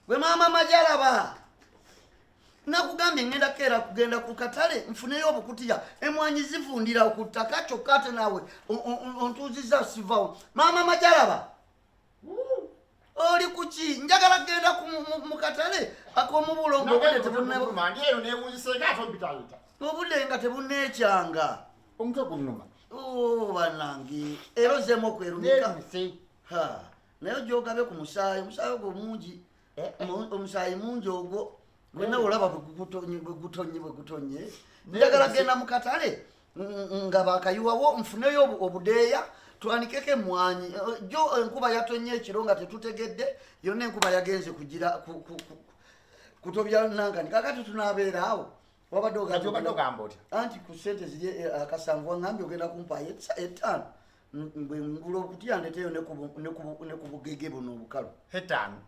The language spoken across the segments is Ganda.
gwe maama Majalaba nakugambye ngenda kera kugenda ku katale nfuneyo obukutiya emwanyi zivundira ku ttaka kyokka ate naawe ontuuziza sivawo maama Majalaba oli kuki njagala genda mu katale ak'omubulongo obudde nga tebunneekyanga bannange era ozzeemu okwerumika naye gyogabe ku musaayi ogwo mungi omusaayi mungi ogwo gwena olaba bwegutonye njagala genda mu katale nga bakayiwawo nfuneyo obudeeya twanikeko emwanyi jo enkuba yatonye ekiro nga tetutegedde yonna enkuba yagenze kugira kutobya nangani kakati tunaabeera awo wabadde ogamba otya anti ku ssente ziri akasanvu wangambye ogenda kumpaayo etaano bwe ngula okutya ndeteyo ne ku bugege buno obukalu etaano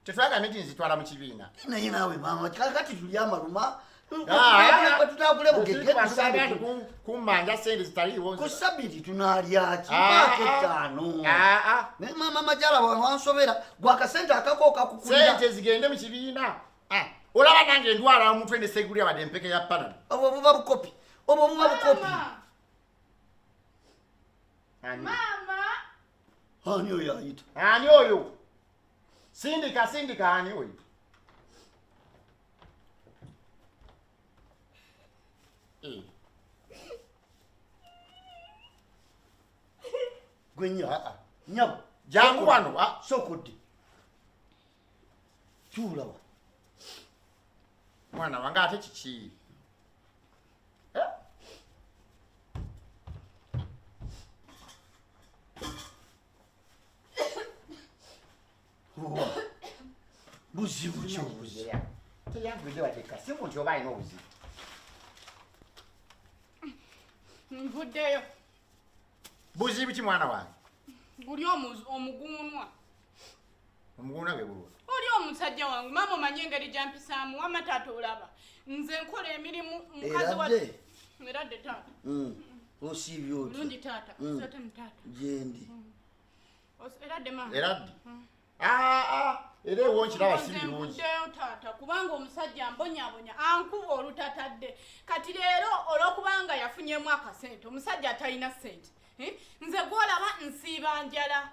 tetwagambye nti nzitwala mu kibiina naye naawe maama kakati tuli amaluma tutagule bugege kummanja sente zitaliiwo ku sabiti tunalyaki paaka etaano naye maama Majalaba wansobera gwe akasente akakooka kukulira sente zigende mu kibiina olaba nange endwala omuntu ende segulya wadde empeke ya panado obwo buba bukopi ani oyo ayita ani oyo sindika ani oyo gwe nyabo jangu wano sokodde tuulawa mwana wange ate kiki buzibu ki obuzibu teyangwidde wadde kasimu nti oba alina obuzibu nvuddeyo buzibu ki mwana wange guli omuguunwa omuguunwa bwe bulwa oli omusajja wange maama omanye engeri gyampisaamu wamma taata olaba nze nkola emirimu mukazi wa eradde taata osiibye oti bulungi taata osate mu taata gyendi eradde maama eradde era ewo nkiraba si birungi nvuddeyo taata kubanga omusajja ambonyabonya ankuba olutatadde kati leero olwokubanga yafunyemu akasente omusajja atalina sente nze gwolaba nsiiba njala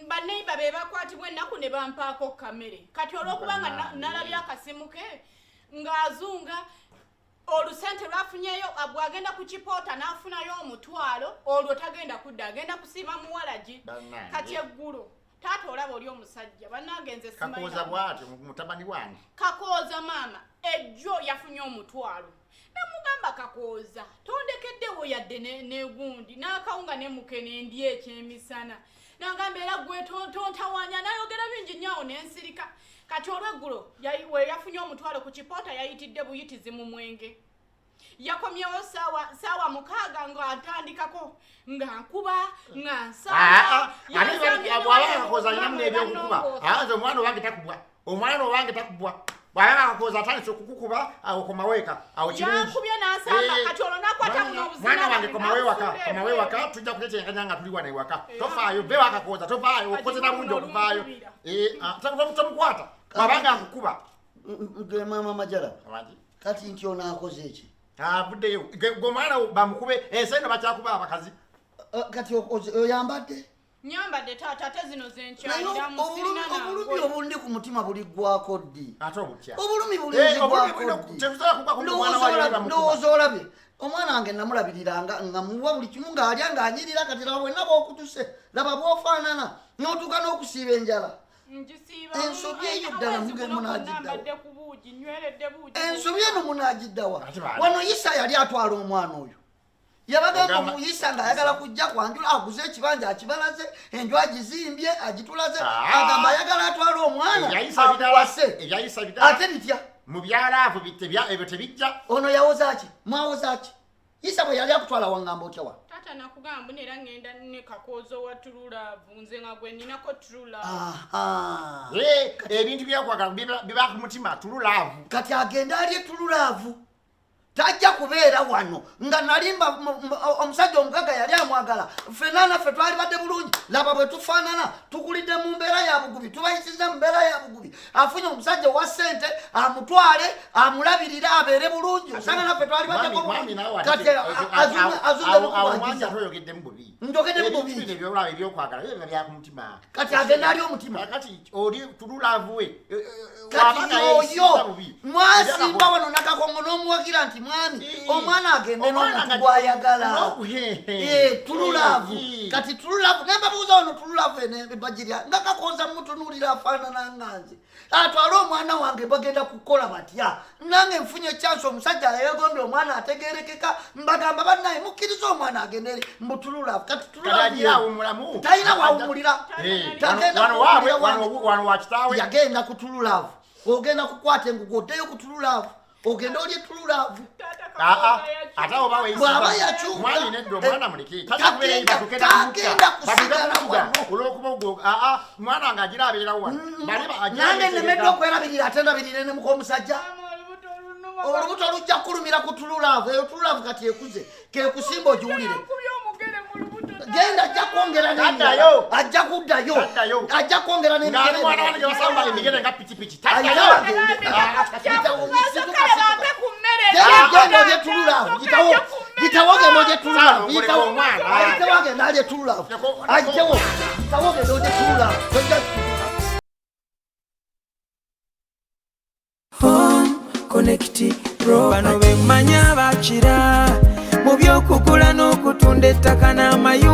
baneiba be bakwatibwa ennaku ne bampaako kamere kati olwokubanga nalabye akasimu ke ng'azunga olusente lwafunyeyo bwagenda ku kipoota n'afunayo omutwalo olwo tagenda kudda agenda kusiima muwalagi kati eggulo taata olaba oli omusajja banagenze kakooza bwatyo mutabani wange kakooza maama ejjo yafunye omutwalo namugamba kakooza tondekeddewo yadde negundi n'akawunga nemukene ndi ekyemisana nagamba era gwe tontawanya nayogera bingi nnyawo nensirika kati olweggulo we yafunye omutwalo ku kipoota yayitidde buyitizi mu mwenge yakomyewo saawa 6 ng'atandikako ng'ankuba ng'ansaba bwabakakoza nyamu ebyokukuba aze omwana owange takubwa omwana owange takubwa bwabakakoza atandise okukukuba awo komaweka awo kirungi n'asamba kati olwo nakwata mwana wange komawewaka tujja kutetenkanya nga tuli wana ewaka tofaayo ve wakakoza tofaayo okozera bungi okuvaayo tomukwata bwabanga nkukuba maama Majalaba kati nti onaakoze eki avuddeyo gomwana bamukube enseno bakyakuba abakazi kati oyambadde nyambadde taata ate zino obulumi obundi ku mutima buli gwako ddi ate obutya obulumi bulinndowooza olabe omwana wange namulabiriranga nga muwa buli kimu ng'alya ng'anyirira kati laba bwenna bw'okutuse laba bw'ofaanana n'otuuka n'okusiiba enjala ensobi eyo ddala mugemu n'agiddawa ensobi eno munagiddawa wano Isa yali atwala omwana oyo yabagamba mu Isa ng'ayagala kujja kwanjula aguze ekibanja akibalaze enju agizimbye agitulaze agamba ayagala atwala omwana awase ate bitya mu byalaavu ebyo tebijja ono yawoza ki mwawoza ki Isa bwe yali akutwala wangamba otya wa taata nakugamba nera ngenda ne kakoozo wa tululaavu nze nga gwe ninako tululaavu ebintu byakwagala biba ku mutima tululaavu kati agenda alye tululaavu tajja kubeera wano nga nalimba omusajja omugagga yali amwagala fenana ffe twali badde bulungi laba bwe tufaanana tukulidde mu mbeera ya bugubi tubayisize mu mbeera ya bugubi afunye omusajja wa ssente amutwale amulabirire abeere bulungi osanga naffe twali baddeko bulungi kati azudde nokubagiza njogedde mu bubi kati agenda ali omutima kati oyo mwasimba wano nakakongo n'omuwagira nti mwami omwana agende n'omuntu gwayagala tululavu kati tululavu nembabuuza wano tululavu enebagirya nga kakonza mutunuulira afaanana nganze atwale omwana wange bagenda kukola batya nange nfunye chance omusajja yegombye omwana ategerekeka mbagamba bannaye mukkiriza omwana agende mbutululavu kati tululavu talina wawumulira yagenda kutululavu ogenda kukwata engugu oddeyo kutululavu ogenda olye tululavu bw'aba yakyuka nange nemedde okwerabirira ate ndabirire ne muka omusajja olubuto lujja kulumira ku tululavu eyo tululavu kati ekuze kekusimba ogiwulire genda ajja kwongera n'emigere ajja kuddayo ajja kwongera n'emigere genda olye tululavu gitawo genda olye tululavu gitawo genda alye tululavu ajjewo gitawo genda olye tululavu Connect Pro bano bemanya bakira mu byokugula n'okutunda ettaka n'amayumba